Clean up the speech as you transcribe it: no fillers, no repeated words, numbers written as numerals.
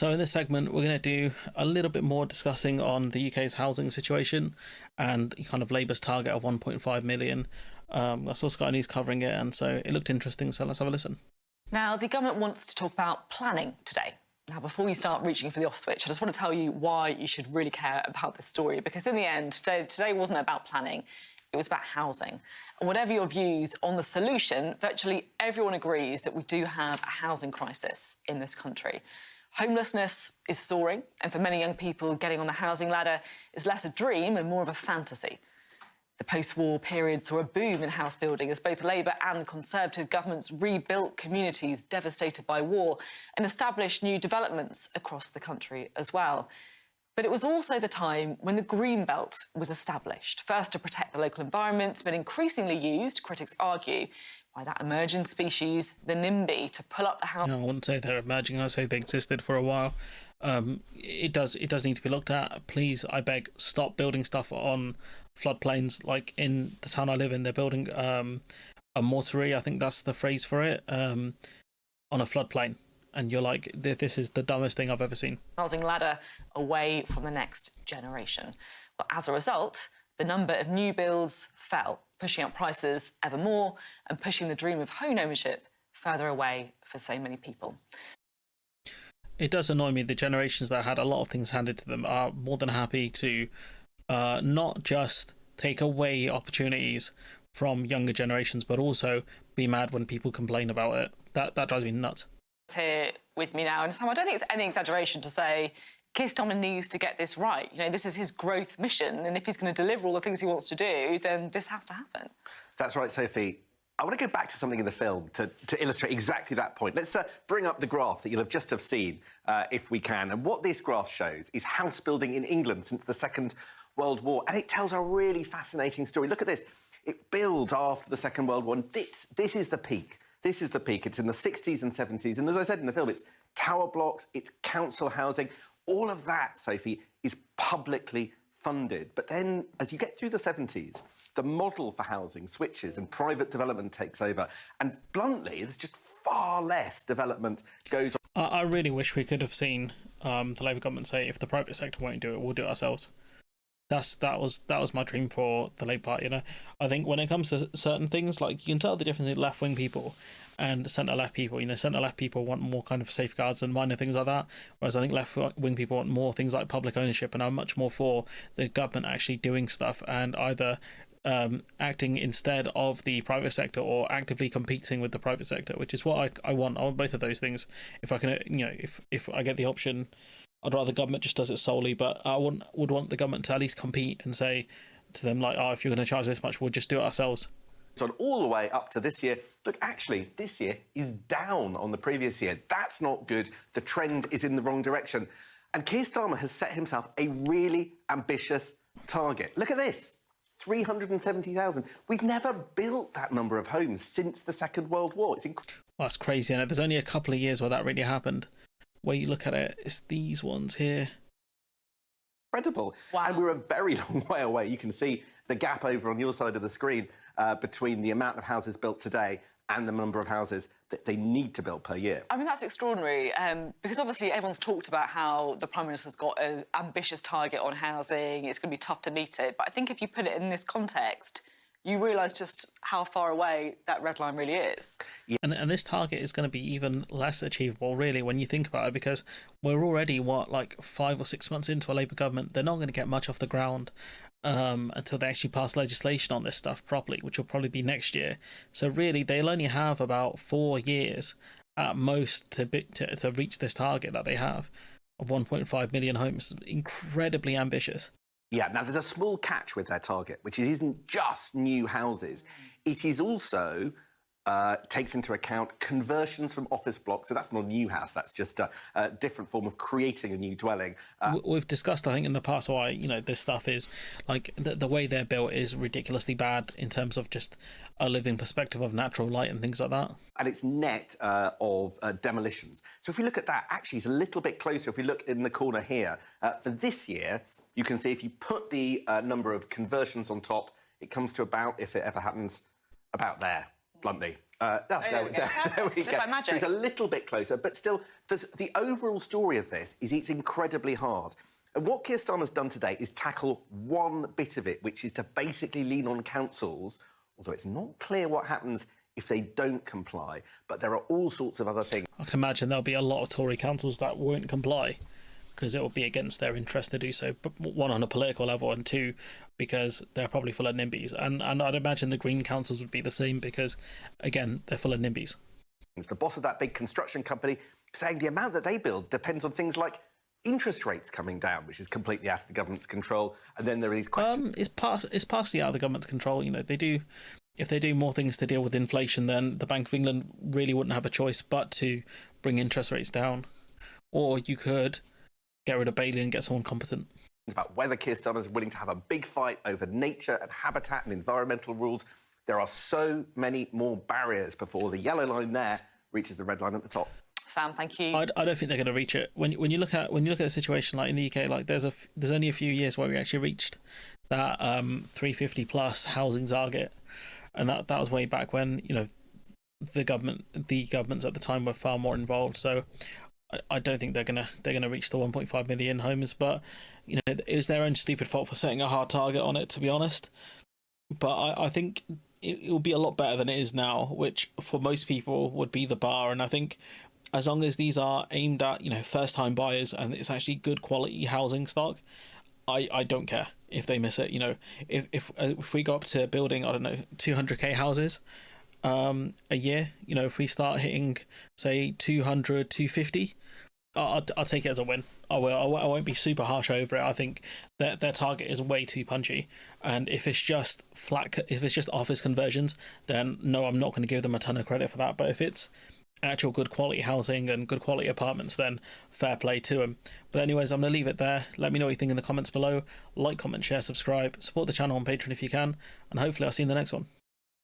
So in this segment, we're going to do a little bit more discussing on the UK's housing situation and kind of Labour's target of 1.5 million. I saw Sky News covering it, and so it looked interesting, so let's have a listen. Now, the government wants to talk about planning today. Now, before you start reaching for the off switch, I just want to tell you why you should really care about this story, because in the end, today wasn't about planning, it was about housing. And whatever your views on the solution, virtually everyone agrees that we do have a housing crisis in this country. Homelessness is soaring, and for many young people, getting on the housing ladder is less a dream and more of a fantasy. The post-war period saw a boom in house building as both Labour and Conservative governments rebuilt communities devastated by war and established new developments across the country as well. But it was also the time when the Green Belt was established, first to protect the local environment, but increasingly used, critics argue, by that emerging species, the NIMBY, to pull up the house. No, I wouldn't say they're emerging. I say they existed for a while. It does need to be looked at. Please, I beg, stop building stuff on floodplains. Like in the town I live in, they're building a mortuary. I think that's the phrase for it. On a floodplain, and you're like, this is the dumbest thing I've ever seen. Housing ladder away from the next generation. Well, as a result, the number of new builds fell, pushing up prices ever more and pushing the dream of home ownership further away for so many people. It does annoy me. The generations that had a lot of things handed to them are more than happy to not just take away opportunities from younger generations, but also be mad when people complain about it. That drives me nuts. Here with me now, and Sam, I don't think it's any exaggeration to say Keir Starmer needs to get this right. You know, this is his growth mission, and if he's going to deliver all the things he wants to do, then this has to happen. That's right, Sophie. I want to go back to something in the film to illustrate exactly that point. Let's bring up the graph that you'll just have seen, if we can. And what this graph shows is house building in England since the Second World War. And it tells a really fascinating story. Look at this. It builds after the Second World War. And this is the peak. This is the peak. It's in the 60s and 70s. And as I said in the film, it's tower blocks, it's council housing. All of that, Sophie, is publicly funded. But then, as you get through the 70s, the model for housing switches and private development takes over. And bluntly, there's just far less development goes on. I really wish we could have seen the Labour government say, if the private sector won't do it, we'll do it ourselves. That was my dream for the Labour Party. You know, I think when it comes to certain things, like, you can tell the difference in left-wing people and centre-left people. You know, centre-left people want more kind of safeguards and minor things like that, whereas I think left-wing people want more things like public ownership, and I'm much more for the government actually doing stuff and either acting instead of the private sector or actively competing with the private sector, which is what I want. I want both of those things. If I can, you know, if I get the option, I'd rather the government just does it solely, but I would want the government to at least compete and say to them, like, oh, if you're going to charge this much, we'll just do it ourselves. So all the way up to this year. Look, actually, this year is down on the previous year. That's not good. The trend is in the wrong direction. And Keir Starmer has set himself a really ambitious target. Look at this, 370,000. We've never built that number of homes since the Second World War. It's incredible. Well, that's crazy, and there's only a couple of years where that really happened. Where you look at it, it's these ones here. Incredible. Wow. And we're a very long way away. You can see the gap over on your side of the screen between the amount of houses built today and the number of houses that they need to build per year. I mean, that's extraordinary, because obviously everyone's talked about how the Prime Minister's got an ambitious target on housing, it's going to be tough to meet it. But I think if you put it in this context, you realise just how far away that red line really is. Yeah. And this target is going to be even less achievable, really, when you think about it, because we're already, like 5 or 6 months into a Labour government. They're not going to get much off the ground until they actually pass legislation on this stuff properly, which will probably be next year. So really, they'll only have about 4 years at most to reach this target that they have of 1.5 million homes. Incredibly ambitious. Yeah, now there's a small catch with their target, which isn't just new houses. It is also takes into account conversions from office blocks. So that's not a new house, that's just a different form of creating a new dwelling. We've discussed, I think, in the past why, you know, this stuff is, like, the way they're built is ridiculously bad in terms of just a living perspective of natural light and things like that. And it's net of demolitions. So if we look at that, actually it's a little bit closer. If we look in the corner here, for this year, you can see if you put the number of conversions on top, it comes to about, if it ever happens, about there. bluntly. There we go. There we By go. magic. So it's a little bit closer, but still, the overall story of this is it's incredibly hard. And what Keir Starmer's done today is tackle one bit of it, which is to basically lean on councils, although it's not clear what happens if they don't comply. But there are all sorts of other things. I can imagine there'll be a lot of Tory councils that won't comply because it will be against their interest to do so. But one, on a political level, and two, because they're probably full of NIMBYs. And I'd imagine the Green councils would be the same because, again, they're full of NIMBYs. The boss of that big construction company saying the amount that they build depends on things like interest rates coming down, which is completely out of the government's control. And then there are these questions. It's partially out of the government's control. You know, if they do more things to deal with inflation, then the Bank of England really wouldn't have a choice but to bring interest rates down. Or you could get rid of Bailey and get someone competent. About whether Keir Starmer is willing to have a big fight over nature and habitat and environmental rules. There are so many more barriers before the yellow line there reaches the red line at the top. Sam, thank you. I don't think they're going to reach it. When you look at a situation like in the UK, like there's only a few years where we actually reached that 350 plus housing target, and that was way back when, you know, the governments at the time were far more involved. So I don't think they're gonna reach the 1.5 million homes. But you know, it was their own stupid fault for setting a hard target on it, to be honest. But I think it will be a lot better than it is now, which for most people would be the bar. And I think as long as these are aimed at, you know, first-time buyers and it's actually good quality housing stock, I don't care if they miss it. You know, if we go up to building, I don't know, 200k houses a year, you know, if we start hitting, say, 200, 250, I'll take it as a win. I won't be super harsh over it. I think that their target is way too punchy, and if it's just office conversions, then no, I'm not going to give them a ton of credit for that. But if it's actual good quality housing and good quality apartments, then fair play to them. But anyways, I'm going to leave it there. Let me know what you think in the comments below. Like, comment, share, subscribe, support the channel on Patreon if you can, and hopefully I'll see you in the next one.